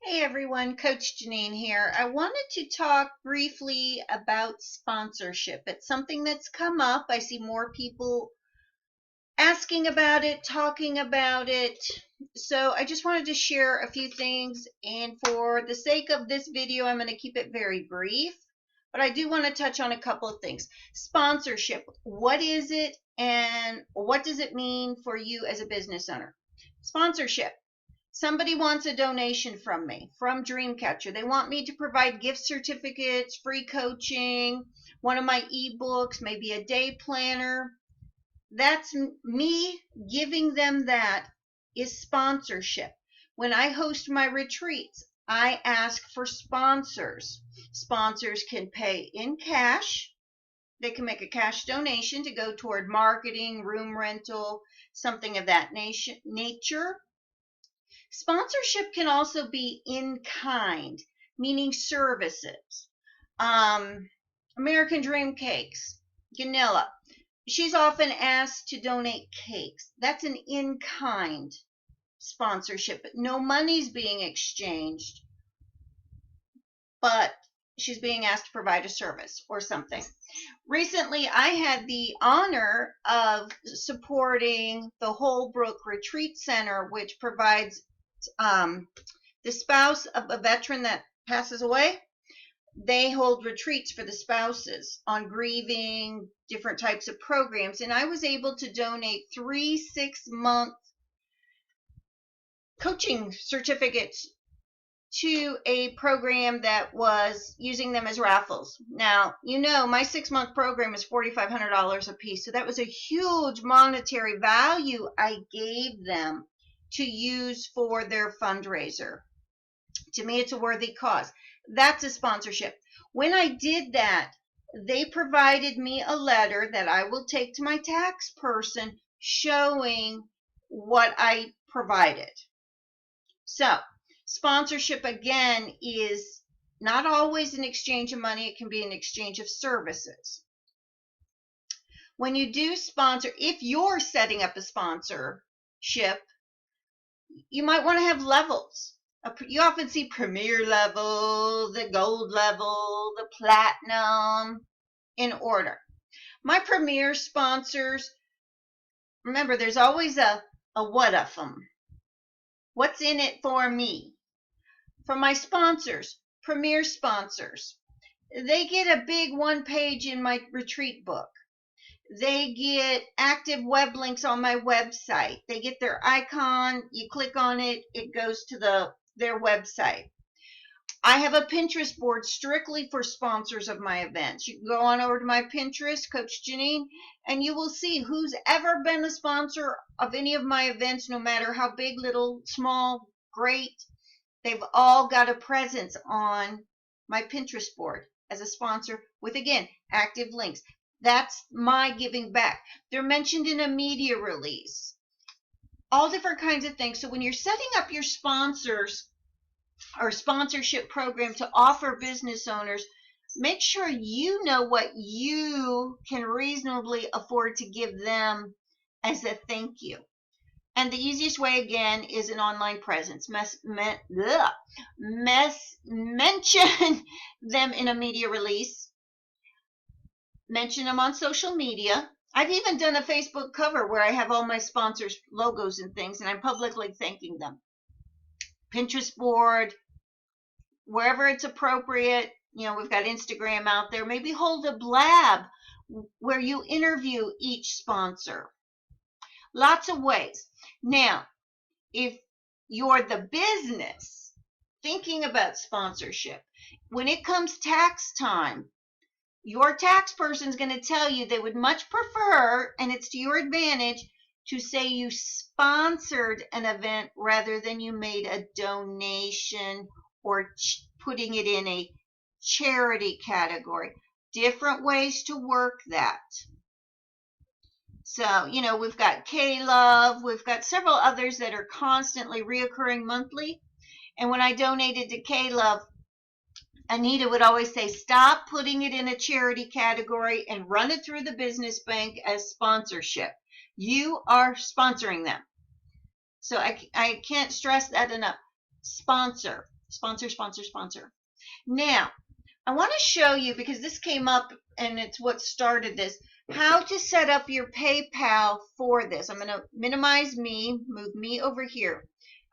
Hey everyone, Coach Jaynine here. I wanted to talk briefly about sponsorship. It's something that's come up. I see more people asking about it, talking about it. So I just wanted to share a few things. And for the sake of this video, I'm going to keep it very brief. But I do want to touch on a couple of things. Sponsorship, what is it and what does it mean for you as a business owner? Sponsorship. Somebody wants a donation from me, from Dreamcatcher. They want me to provide gift certificates, free coaching, one of my ebooks, maybe a day planner. That's me giving them that is sponsorship. When I host my retreats, I ask for sponsors. Sponsors can pay in cash. They can make a cash donation to go toward marketing, room rental, something of that nature. Sponsorship can also be in kind, meaning services. American Dream Cakes, Ganilla. She's often asked to donate cakes. That's an in kind sponsorship. No money's being exchanged, but she's being asked to provide a service or something. Recently, I had the honor of supporting the Holbrook Retreat Center, which provides the spouse of a veteran that passes away. They hold retreats for the spouses on grieving, different types of programs. And I was able to donate 3 6-month coaching certificates to a program that was using them as raffles. Now, my 6-month program is $4,500 a piece. So that was a huge monetary value I gave them to use for their fundraiser. To me, it's a worthy cause. That's a sponsorship. When I did that, they provided me a letter that I will take to my tax person showing what I provided. So, sponsorship again is not always an exchange of money. It can be an exchange of services. When you do sponsor, if you're setting up a sponsorship, you might want to have levels. You often see premier level, the gold level, the platinum in order. My premier sponsors, remember, there's always a what of them. What's in it for me? For my sponsors, premier sponsors, they get a big one page in my retreat book. They get active web links on my website. They get their icon. You click on it, it goes to their website. I have a Pinterest board strictly for sponsors of my events. You can go on over to my Pinterest, Coach Jaynine, and you will see who's ever been a sponsor of any of my events, no matter how big, little, small, great. They've all got a presence on my Pinterest board as a sponsor with, again, active links. That's my giving back. They're mentioned in a media release. All different kinds of things. So when you're setting up your sponsors or sponsorship program to offer business owners, make sure you know what you can reasonably afford to give them as a thank you. And the easiest way, again, is an online presence. Mention them in a media release. Mention them on social media. I've even done a Facebook cover where I have all my sponsors' logos and things, and I'm publicly thanking them. Pinterest board, wherever it's appropriate. We've got Instagram out there. Maybe hold a blab where you interview each sponsor. Lots of ways. Now, if you're the business thinking about sponsorship, when it comes tax time, your tax person is going to tell you they would much prefer, and it's to your advantage, to say you sponsored an event rather than you made a donation or putting it in a charity category. Different ways to work that. So, we've got K-Love. We've got several others that are constantly reoccurring monthly. And when I donated to K-Love, Anita would always say, stop putting it in a charity category and run it through the business bank as sponsorship. You are sponsoring them. So I can't stress that enough. Sponsor. Sponsor, sponsor, sponsor. Now, I want to show you, because this came up and it's what started this, how to set up your PayPal for this. I'm going to minimize me, move me over here.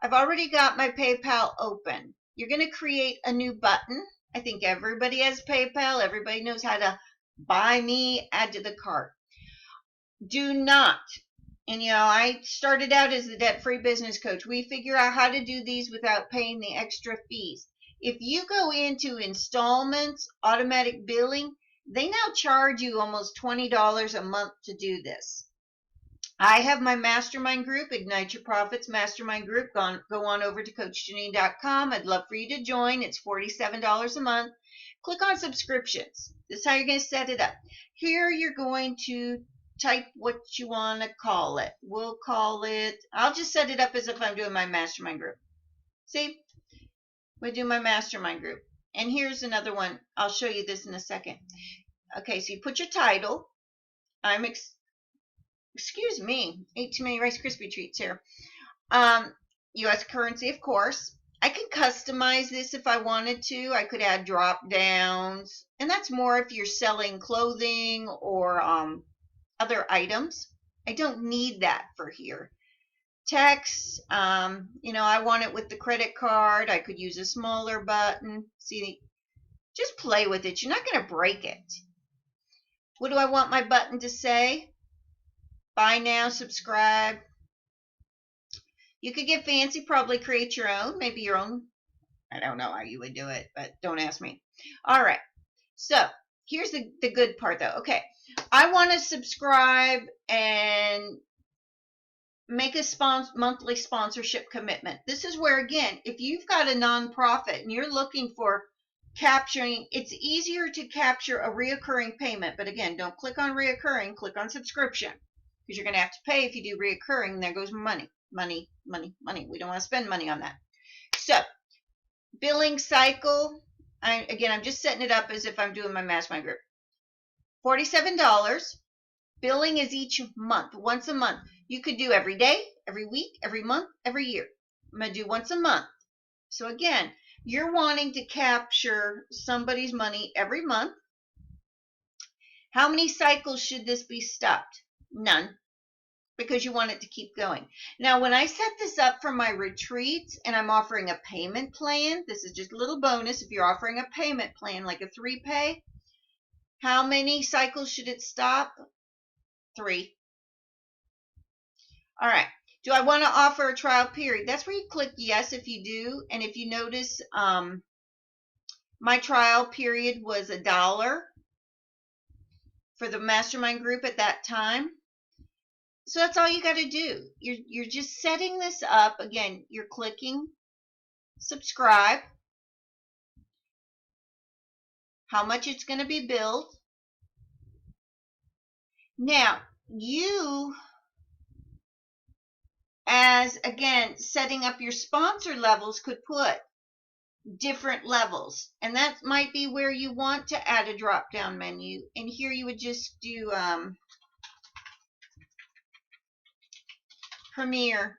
I've already got my PayPal open. You're going to create a new button. I think everybody has PayPal. Everybody knows how to buy me, add to the cart. Do not, and I started out as the debt-free business coach. We figure out how to do these without paying the extra fees. If you go into installments, automatic billing, they now charge you almost $20 a month to do this. I have my mastermind group, Ignite Your Profits Mastermind Group. Go on over to CoachJaynine.com. I'd love for you to join. It's $47 a month. Click on subscriptions. This is how you're going to set it up. Here you're going to type what you want to call it. We'll call it, I'll just set it up as if I'm doing my mastermind group. See? We do my mastermind group. And here's another one. I'll show you this in a second. Okay, so you put your title. Excuse me, ate too many Rice Krispie treats here. U.S. currency, of course. I can customize this if I wanted to. I could add drop downs. And that's more if you're selling clothing or other items. I don't need that for here. Text, I want it with the credit card. I could use a smaller button. See, just play with it. You're not going to break it. What do I want my button to say? Buy now, subscribe. You could get fancy, probably create your own, maybe your own. I don't know how you would do it, but don't ask me. All right. So here's the good part, though. Okay. I want to subscribe and make a monthly sponsorship commitment. This is where, again, if you've got a nonprofit and you're looking for capturing, it's easier to capture a reoccurring payment. But again, don't click on reoccurring, click on subscription, because you're going to have to pay if you do reoccurring. There goes money, money, money, money. We don't want to spend money on that. So, billing cycle, I'm just setting it up as if I'm doing my mastermind group. $47. Billing is each month, once a month. You could do every day, every week, every month, every year. I'm going to do once a month. So again, you're wanting to capture somebody's money every month. How many cycles should this be stopped? None, because you want it to keep going. Now, when I set this up for my retreats and I'm offering a payment plan, this is just a little bonus. If you're offering a payment plan, like a 3-pay, how many cycles should it stop? 3. All right. Do I want to offer a trial period? That's where you click yes if you do. And if you notice, my trial period was $1 for the mastermind group at that time. So that's all you got to do. You're just setting this up. Again, you're clicking subscribe, how much it's going to be billed. Now, you, as again, setting up your sponsor levels, could put different levels, and that might be where you want to add a drop down menu. And here you would just do Premier,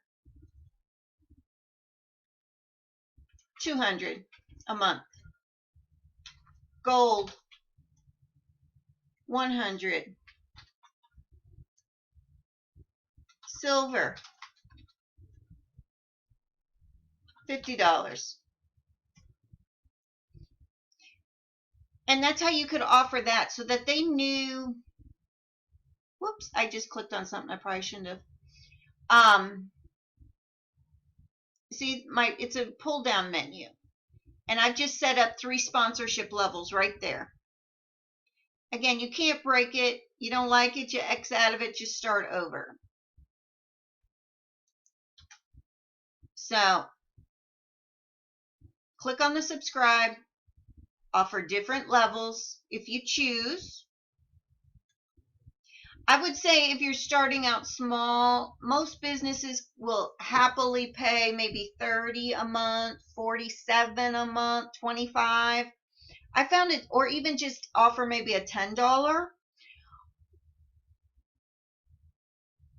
200 a month. Gold, 100. Silver, $50. And that's how you could offer that, so that they knew. Whoops, I just clicked on something I probably shouldn't have. See, it's a pull down menu, and I've just set up 3 sponsorship levels right there. Again, you can't break it. You don't like it, you X out of it, you start over. So click on the subscribe, offer different levels if you choose. I would say if you're starting out small, most businesses will happily pay maybe $30 a month, $47 a month, $25. I found it, or even just offer maybe a $10.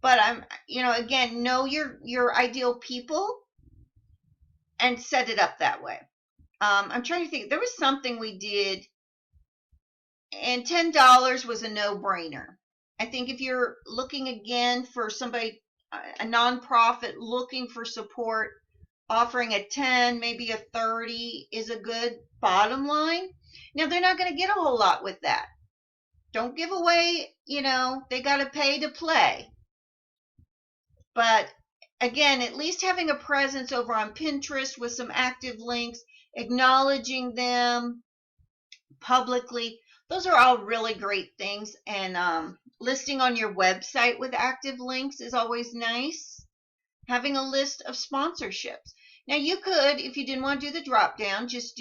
But again, know your ideal people and set it up that way. I'm trying to think. There was something we did, and $10 was a no-brainer. I think if you're looking again for somebody, a nonprofit looking for support, offering a 10, maybe a 30 is a good bottom line. Now, they're not going to get a whole lot with that. Don't give away, they got to pay to play. But again, at least having a presence over on Pinterest with some active links, acknowledging them publicly, those are all really great things. And listing on your website with active links is always nice. Having a list of sponsorships. Now, you could, if you didn't want to do the drop down, just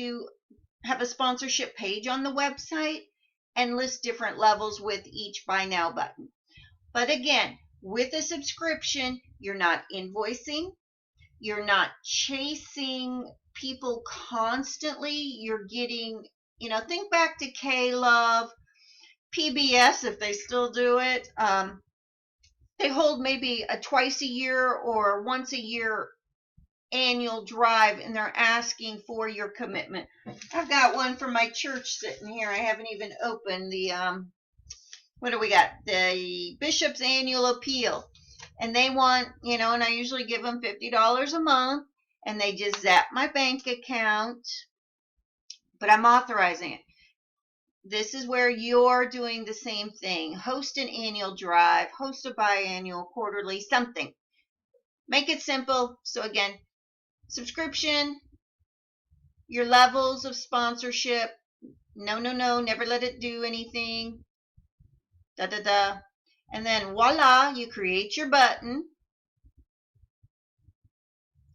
have a sponsorship page on the website and list different levels with each buy now button. But again, with a subscription, you're not invoicing, you're not chasing people constantly. You're getting, think back to K-Love, PBS, if they still do it. They hold maybe a twice a year or once a year annual drive, and they're asking for your commitment. I've got one from my church sitting here. I haven't even opened the what do we got? The Bishop's Annual Appeal. And they want, and I usually give them $50 a month, and they just zap my bank account, but I'm authorizing it. This is where you're doing the same thing. Host an annual drive, host a biannual, quarterly, something. Make it simple. So again, subscription, your levels of sponsorship. No, never let it do anything. And then voila, you create your button.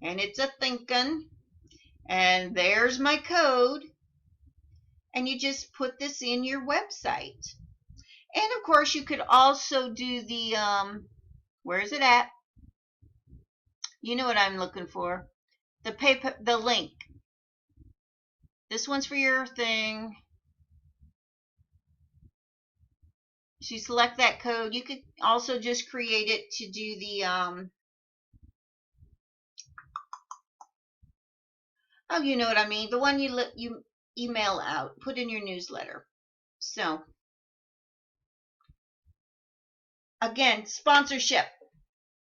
And it's a thinking. And there's my code. And you just put this in your website. And of course, you could also do the, where is it at? You know what I'm looking for. The link. This one's for your thing. So you select that code. You could also just create it to do the, oh, you know what I mean. The one you email out, put in your newsletter. So, again, sponsorship.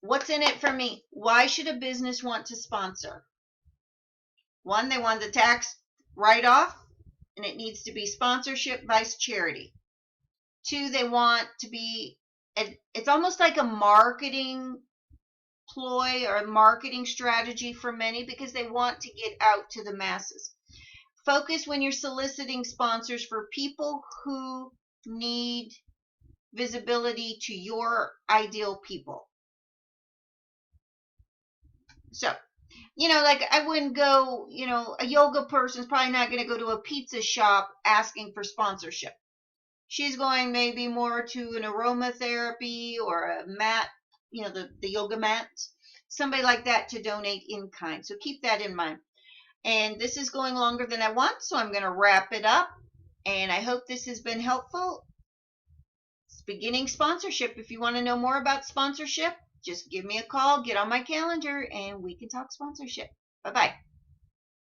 What's in it for me? Why should a business want to sponsor? One, they want the tax write-off, and it needs to be sponsorship vice charity. Two, they want to be, it's almost like a marketing ploy or a marketing strategy for many, because they want to get out to the masses. Focus when you're soliciting sponsors for people who need visibility to your ideal people. So, like I wouldn't go, a yoga person's probably not going to go to a pizza shop asking for sponsorship. She's going maybe more to an aromatherapy or a mat, the yoga mats, somebody like that, to donate in kind. So keep that in mind. And this is going longer than I want, so I'm going to wrap it up. And I hope this has been helpful. It's beginning sponsorship. If you want to know more about sponsorship, just give me a call, get on my calendar, and we can talk sponsorship. Bye-bye.